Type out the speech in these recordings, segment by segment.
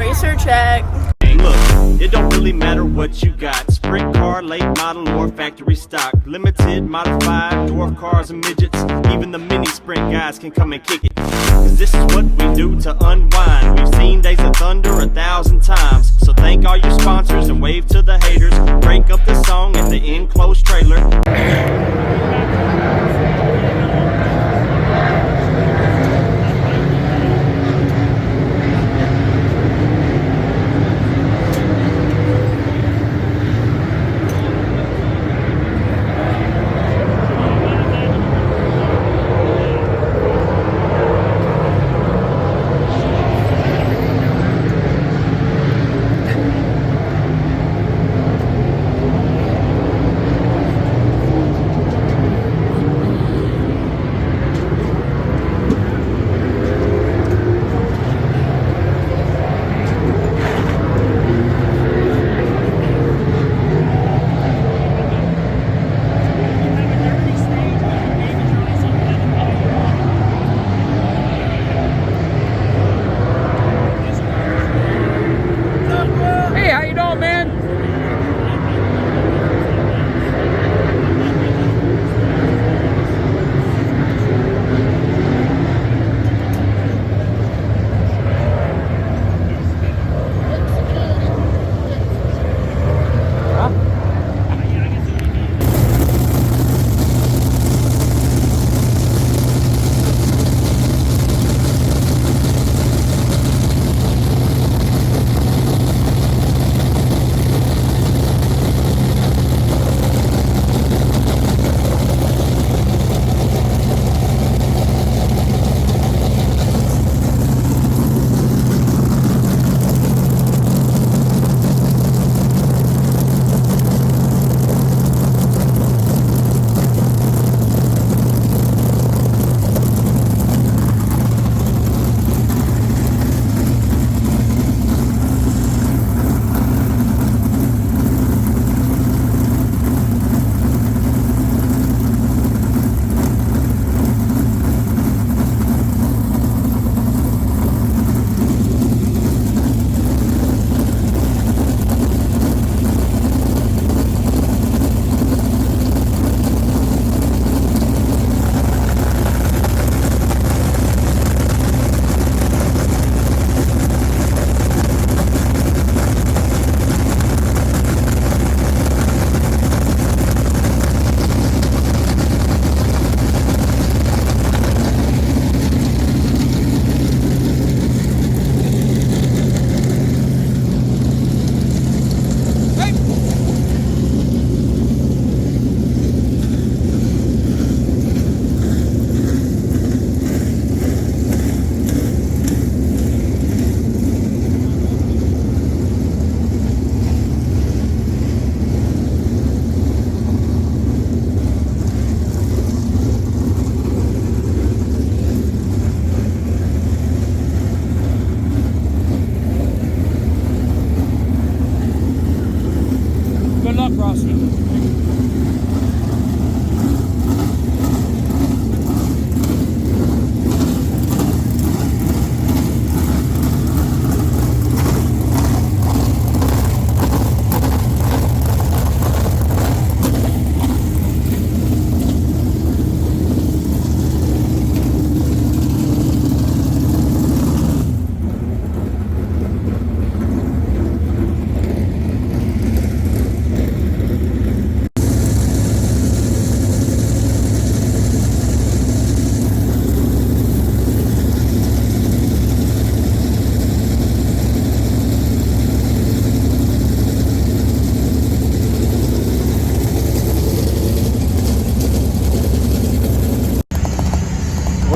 Racer check. Look, it don't really matter what you got. Sprint car, late model, or factory stock. Limited, modified, dwarf cars and midgets. Even the mini sprint guys can come and kick it. Cause this is what we do to unwind. We've seen Days of Thunder 1,000 times. So thank all your sponsors and wave to the haters. Break up the song at the enclosed trailer.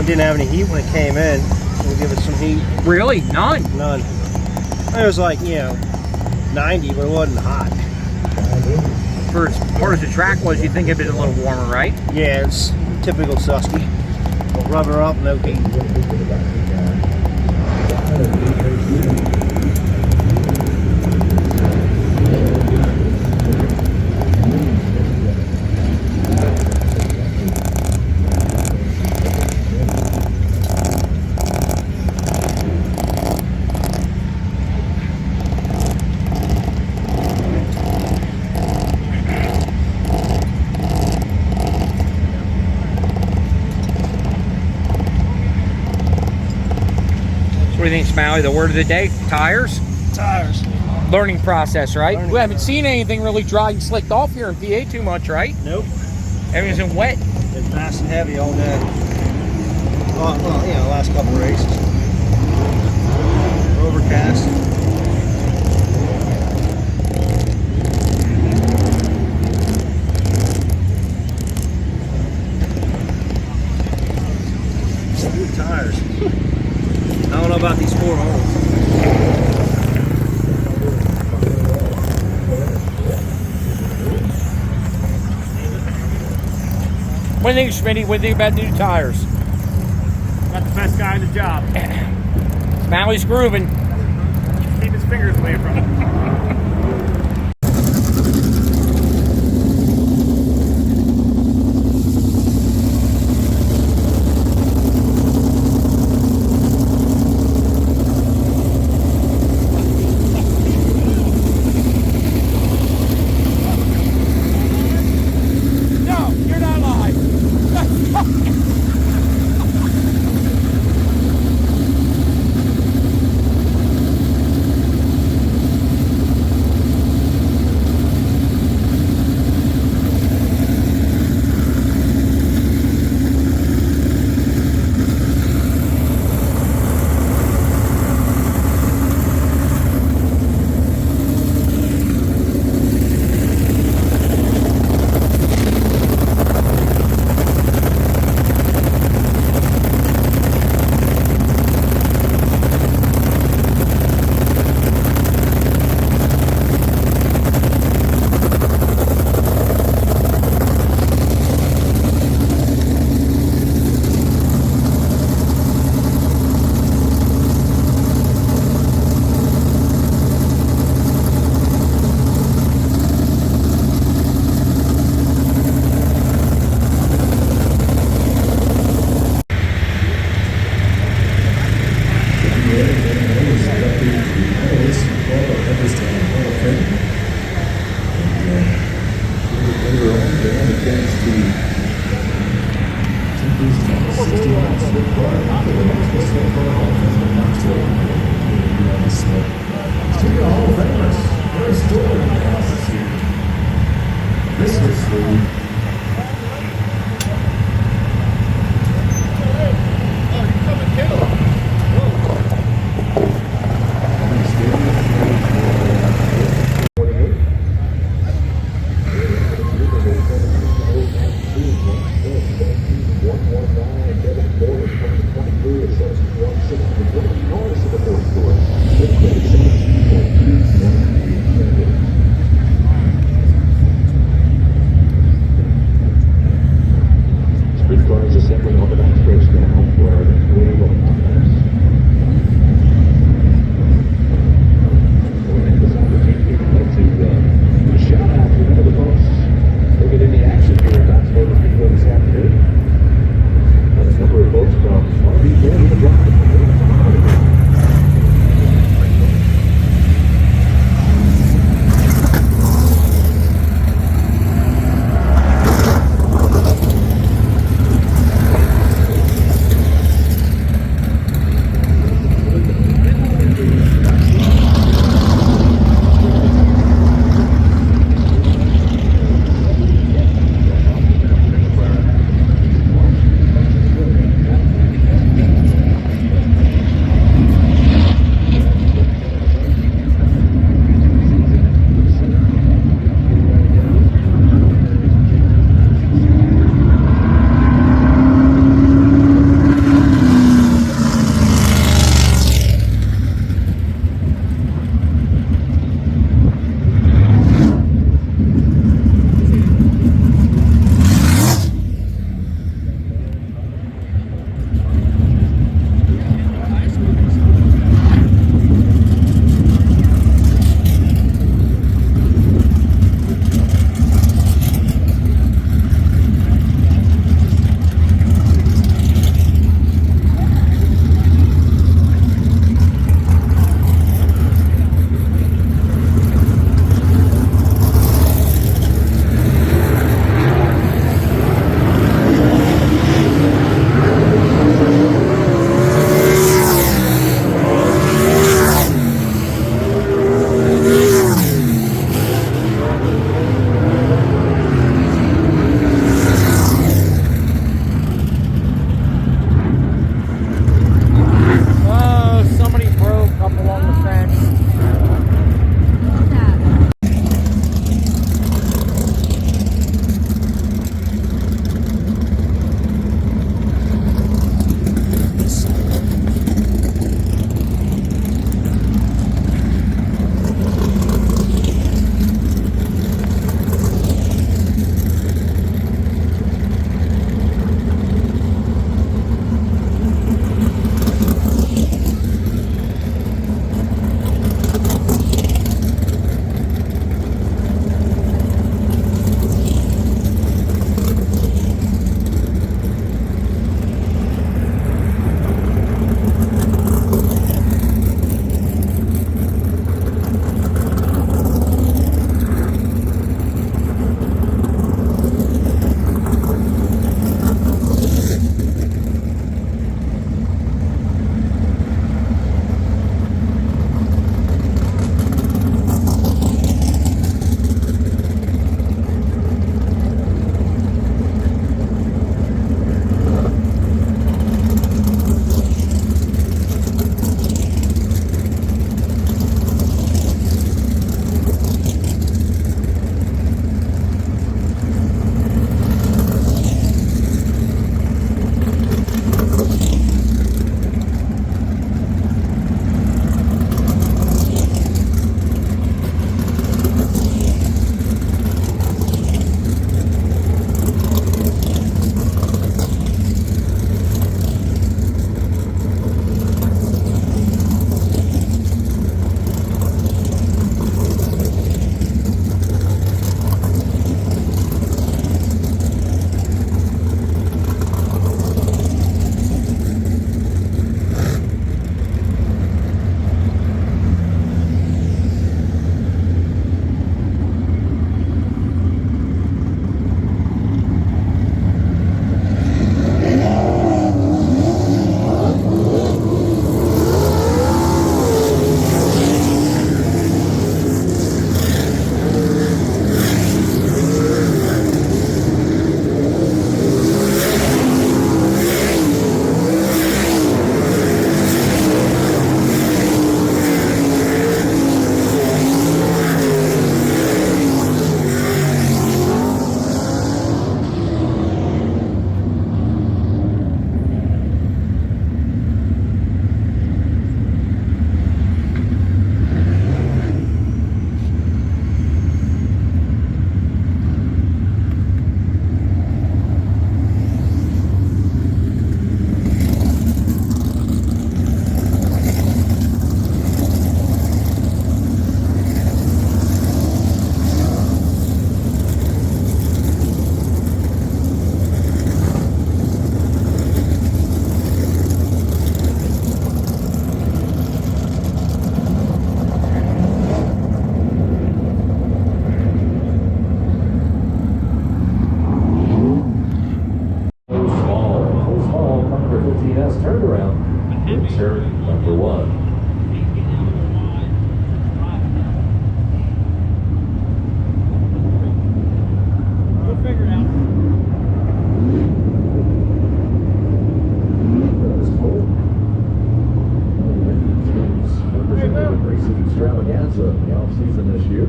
Didn't have any heat when it came in. We'll give it some heat. Really? None? None. It was like, you know, 90, but it wasn't hot. For as hard as the track was, you'd think it'd been a little warmer, right? Yeah, it's typical Susky. We'll rub her up, no heat. Smiley, the word of the day, tires. Tires. Learning process, right? Learning We haven't process. seen anything really dry and slicked off here in PA too much, right? Nope. Everything's been wet. Been fast and heavy all day. Well, you know, last couple races. Overcast. Good tires. I don't know about these 4 holes. What do you think, Schmitty? What do you think about new tires? Not the best guy in the job. Smiley's grooving. Keep his fingers away from it. No, you're not live. Racing extravaganza in the off-season this year.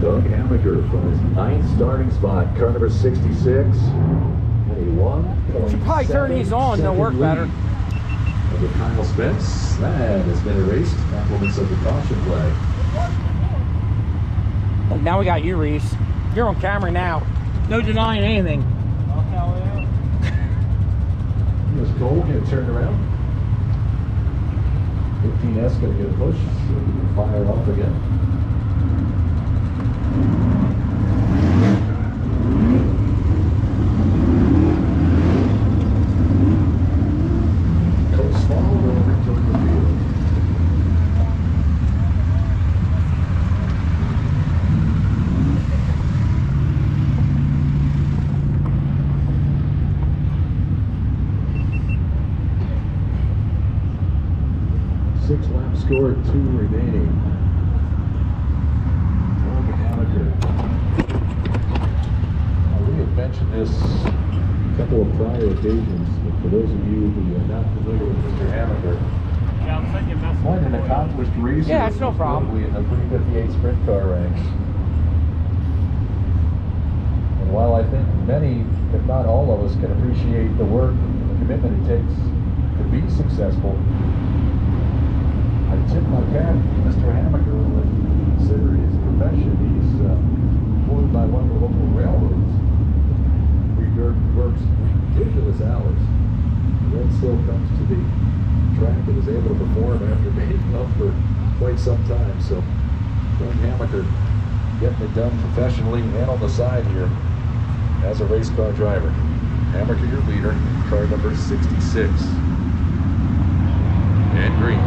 Doug Hammaker from his 9th starting spot, car number 66. Should probably turn these on, they'll work better. Over Kyle Spence, that has been erased. Compliments of the caution flag. Now we got you, Reese. You're on camera now. No denying anything. Here's Cole getting turned around. 15S going to get a push, so we can fire off again. Coach Small will return the field. Six laps scored, 2 remaining. We had mentioned this a couple of prior occasions, but for those of you who are not familiar with Mr. Hammaker, Yeah, I'm thinking that's quite an accomplished racer. Yeah, that's no problem. Probably in the 358 sprint car ranks. And while I think many, if not all of us, can appreciate the work and the commitment it takes to be successful, I tip my cap to Mr. Hammaker when you consider his profession. He's employed by one of the local railroads. He works ridiculous hours. And then still comes to the track and is able to perform after being up for quite some time. So, Doug Hammaker getting it done professionally and on the side here as a race car driver. Hammaker, your leader, car number 66. And green.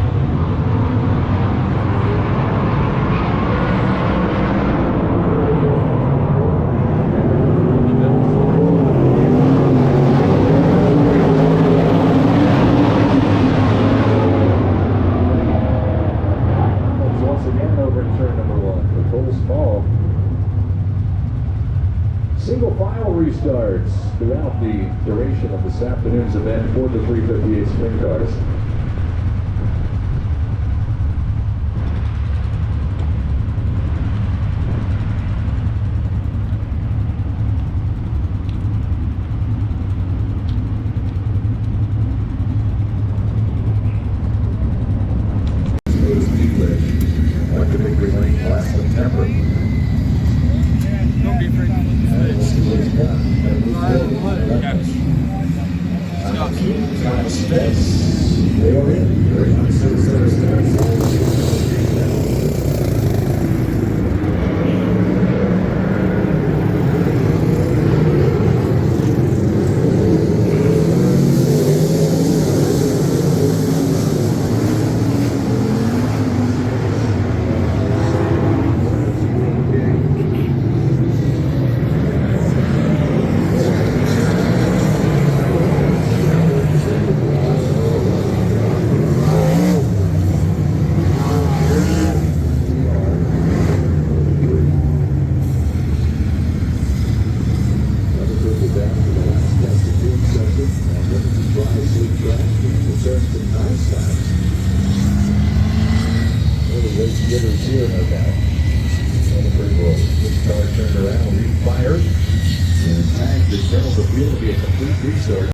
Single file restarts throughout the duration of this afternoon's event for the 358 sprint cars. BAPS Speedway, electric victory lane last September. Don't be afraid. They are in. Very nice center start. Jitters here, no doubt. This car turned around, refired, and tagged the tail of the field to be a complete restart.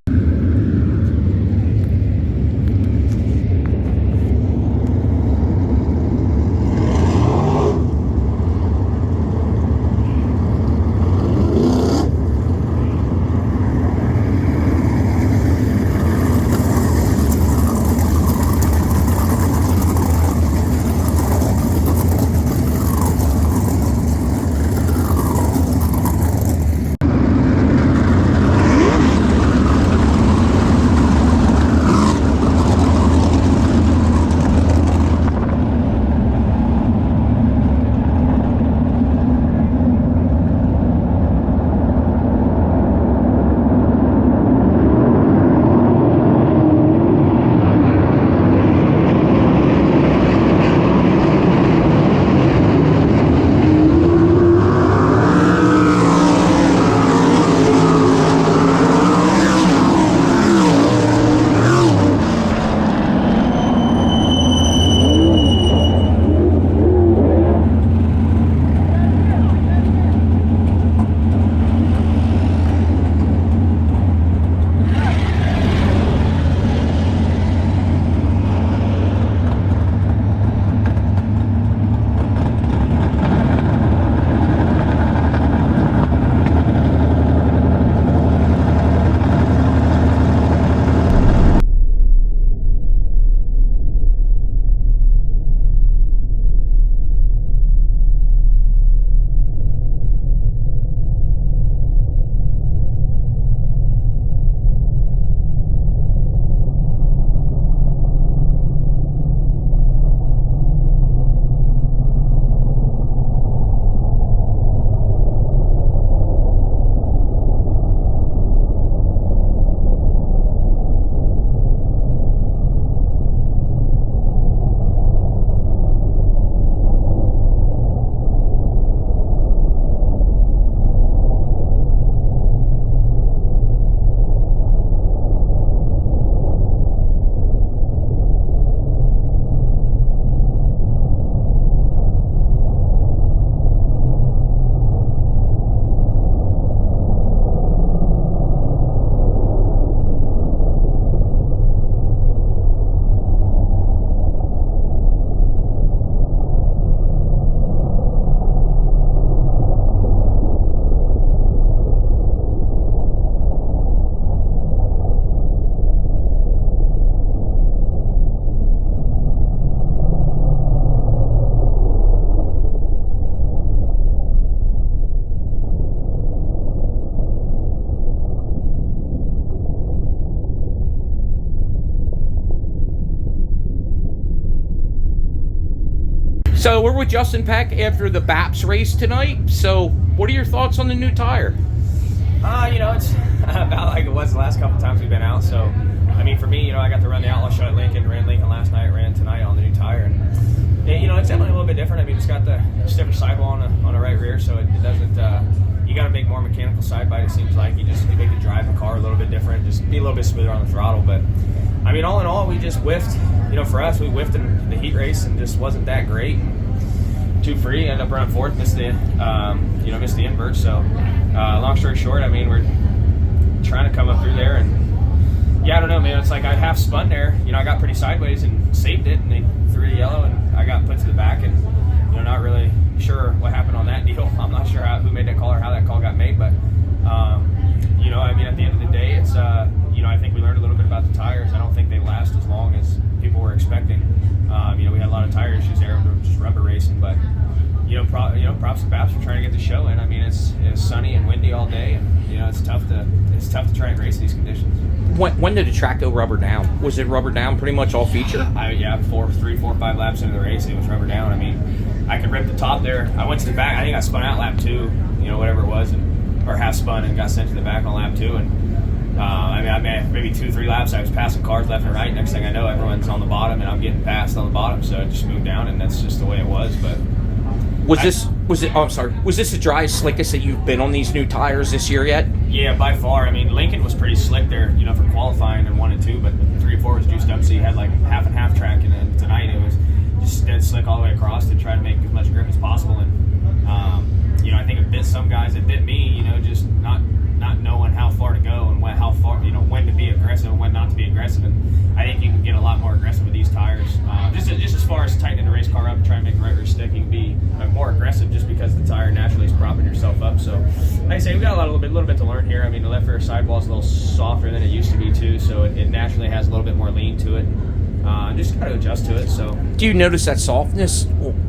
So we're with Justin Peck after the BAPS race tonight. So what are your thoughts on the new tire? It's about like it was the last couple times we've been out. So, I mean, for me, I got to run the Outlaw Show at Lincoln, ran Lincoln last night, ran tonight on the new tire. And, it's definitely a little bit different. I mean, it's got the stiffer sidewall on the right rear, so it doesn't, you got to make more mechanical side bite, it seems like. You make the drive the car a little bit different, just be a little bit smoother on the throttle. But, I mean, all in all, we just whiffed. For us, we whiffed in the heat race and just wasn't that great. Too free, ended up running fourth, missed the invert. So, long story short, I mean, we're trying to come up through there, and I don't know, man. It's like I half spun there. I got pretty sideways and saved it, and they threw it yellow, and I got put to the back, and not really sure what happened on that deal. I'm not sure who made that call or how that call got made, but I mean, at the end of the day, it's I think we learned a little bit about the tires. I don't think they last as long as people were expecting. We had a lot of tire issues there, just rubber racing, but props to BAPS for trying to get the show in. I mean, it's sunny and windy all day, and it's tough to try and race in these conditions. When did the track go rubber down? Was it rubber down pretty much all feature? 3, 4, 5 laps into the race, it was rubber down. I mean, I could rip the top there. I went to the back. I think I spun out lap 2, whatever it was, or half spun and got sent to the back on lap 2. And I mean, maybe 2-3 laps, I was passing cars left and right. Next thing I know, everyone's on the bottom, and I'm getting passed on the bottom. So it just moved down, and that's just the way it was. But was this the driest, slickest that you've been on these new tires this year yet? Yeah, by far. I mean, Lincoln was pretty slick there, for qualifying in 1 and 2, but 3 and 4 was juiced up, so you had like half and half track, and then tonight it was just dead slick all the way across to try to make as much grip as possible. And I think it bit some guys, it bit me, just not knowing how far to go and when to be aggressive and when not to be aggressive. And I think you can get a lot more aggressive with these tires. Just as far as tightening the race car up and trying to make the right rear stick, you can be more aggressive just because the tire naturally is propping yourself up. So, like I say, we got a little bit to learn here. I mean, the left rear sidewall is a little softer than it used to be too, so it naturally has a little bit more lean to it. Just got to adjust to it. So, do you notice that softness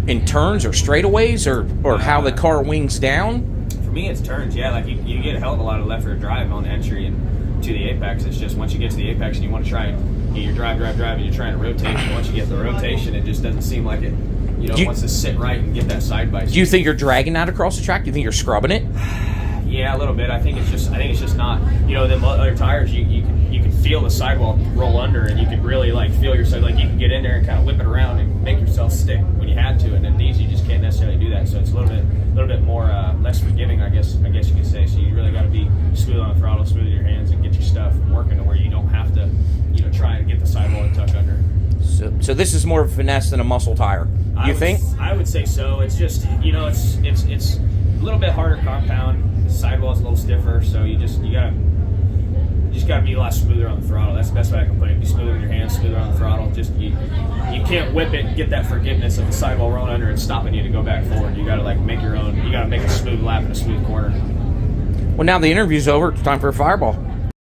in turns or straightaways, or how the car wings down? For me, it's turns. Yeah, like you get a hell of a lot of left rear drive on the entry and to the apex. It's just once you get to the apex and you want to try and get your drive, and you're trying to rotate. And once you get the rotation, it just doesn't seem like it. Wants to sit right and get that side by. Do you think you're dragging that across the track? Do you think you're scrubbing it? Yeah, a little bit. I think it's just not. The other tires, you can feel the sidewall roll under, and you can really feel yourself. Like you can get in there and kind of whip it around and make yourself stick when you had to. And then these, you just can't necessarily do that. So it's a little bit more less forgiving, I guess you could say. So you really got to be smooth on the throttle, smooth in your hands, and get your stuff working to where you don't have to, try and get the sidewall to tuck under. So this is more of a finesse than a muscle tire. You think? I would say so. It's just it's a little bit harder compound. The sidewall's a little stiffer, so you gotta be a lot smoother on the throttle. That's the best way I can put it. Be smoother with your hands, smoother on the throttle. Just you can't whip it and get that forgiveness of the sidewall rolling under and stopping you to go back forward. You gotta make your own. You gotta make a smooth lap in a smooth corner. Well, now the interview's over. It's time for a fireball.